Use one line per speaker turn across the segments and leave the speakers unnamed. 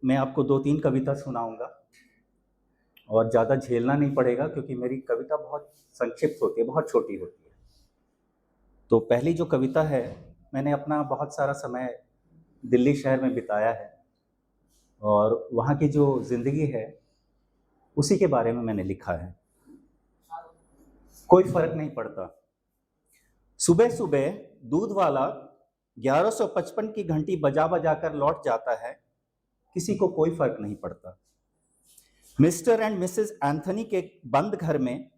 मैं आपको 2-3 कविता सुनाऊँगा और ज़्यादा झेलना नहीं पड़ेगा क्योंकि मेरी कविता बहुत संक्षिप्त होती है, बहुत छोटी होती है। तो पहली जो कविता है, मैंने अपना बहुत सारा समय दिल्ली शहर में बिताया है और वहाँ की जो ज़िंदगी है, उसी के बारे में मैंने लिखा है। कोई फ़र्क नहीं पड़ता। सुबह-सुबह दूध वाला 1155 की घंटी बजा-बजा कर लौट जाता है, किसी को कोई फ़र्क नहीं पड़ता। मिस्टर एंड मिसेस एंथनी के बंद घर में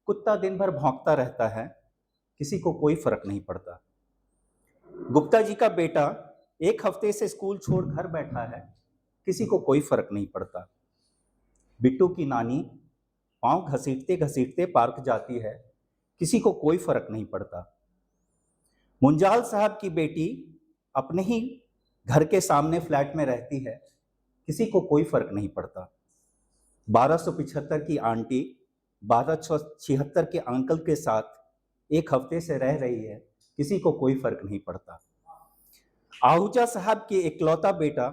कुत्ता दिन भर भौंकता रहता है, किसी को कोई फ़र्क नहीं पड़ता। गुप्ता जी का बेटा 1 हफ्ते से स्कूल छोड़ घर बैठा है, किसी को कोई फ़र्क नहीं पड़ता। बिट्टू की नानी पाँव घसीटते-घसीटते पार्क जाती है, किसी को कोई फ़र्क नहीं पड़ता। मुंजाल साहब की बेटी अपने ही घर के सामने फ्लैट में रहती है, किसी को कोई फ़र्क नहीं पड़ता। 1275 की आंटी 1276 के अंकल के साथ 1 हफ्ते से रह रही है, किसी को कोई फ़र्क नहीं पड़ता। आहूजा साहब के इकलौता बेटा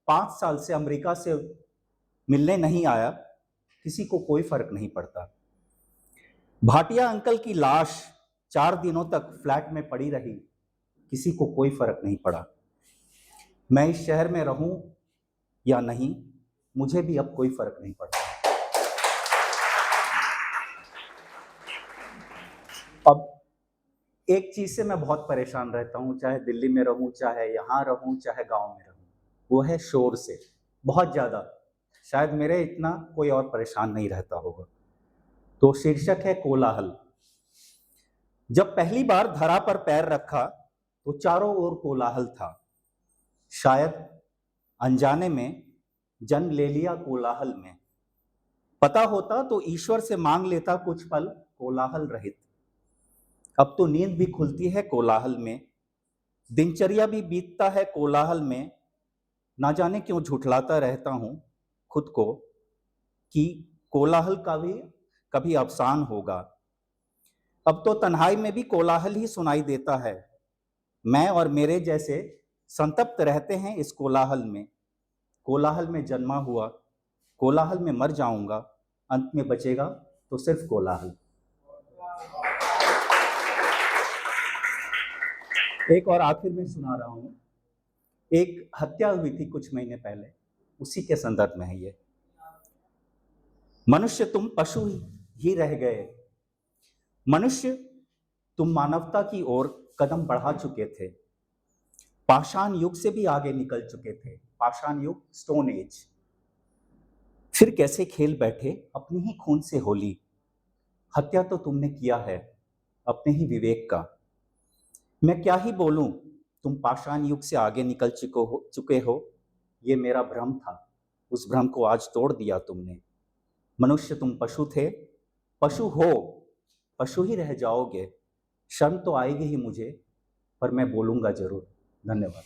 5 साल से अमेरिका से मिलने नहीं आया, किसी को कोई फ़र्क नहीं पड़ता। भाटिया अंकल की लाश 4 दिनों तक फ्लैट में पड़ी रही, किसी को कोई फ़र्क नहीं पड़ा। मैं इस शहर में रहूं या नहीं, मुझे भी अब कोई फ़र्क नहीं पड़ता। अब एक चीज़ से मैं बहुत परेशान रहता हूँ, चाहे दिल्ली में रहूँ, चाहे यहाँ रहूँ, चाहे गाँव में रहूँ, वो है शोर से, बहुत ज़्यादा। शायद मेरे इतना कोई और परेशान नहीं रहता होगा। तो शीर्षक है कोलाहल। जब पहली बार धरा पर पैर रखा, तो चारों ओर कोलाहल था। शायद अनजाने में जन्म ले लिया कोलाहल में। पता होता तो ईश्वर से मांग लेता कुछ पल कोलाहल रहित। अब तो नींद भी खुलती है कोलाहल में, दिनचर्या भी बीतता है कोलाहल में। ना जाने क्यों झुठलाता रहता हूं खुद को कि कोलाहल का भी कभी अवसान होगा। अब तो तन्हाई में भी कोलाहल ही सुनाई देता है। मैं और मेरे जैसे संतप्त रहते हैं इस कोलाहल में। कोलाहल में जन्मा हुआ, कोलाहल में मर जाऊंगा, अंत में बचेगा तो सिर्फ कोलाहल। एक और आखिर में सुना रहा हूं। एक हत्या हुई थी कुछ महीने पहले, उसी के संदर्भ में है ये। मनुष्य तुम पशु ही रह गए। मनुष्य तुम मानवता की ओर कदम बढ़ा चुके थे। पाषाण युग से भी आगे निकल चुके थे। पाषाण युग, स्टोन एज। फिर कैसे खेल बैठे अपने ही खून से होली। हत्या तो तुमने किया है अपने ही विवेक का। मैं क्या ही बोलूं, तुम पाषाण युग से आगे निकल चुके हो। ये मेरा भ्रम था, उस भ्रम को आज तोड़ दिया तुमने। मनुष्य तुम पशु थे, पशु हो, पशु ही रह जाओगे। शर्म तो आएगी ही मुझे, पर मैं बोलूंगा जरूर। धन्यवाद।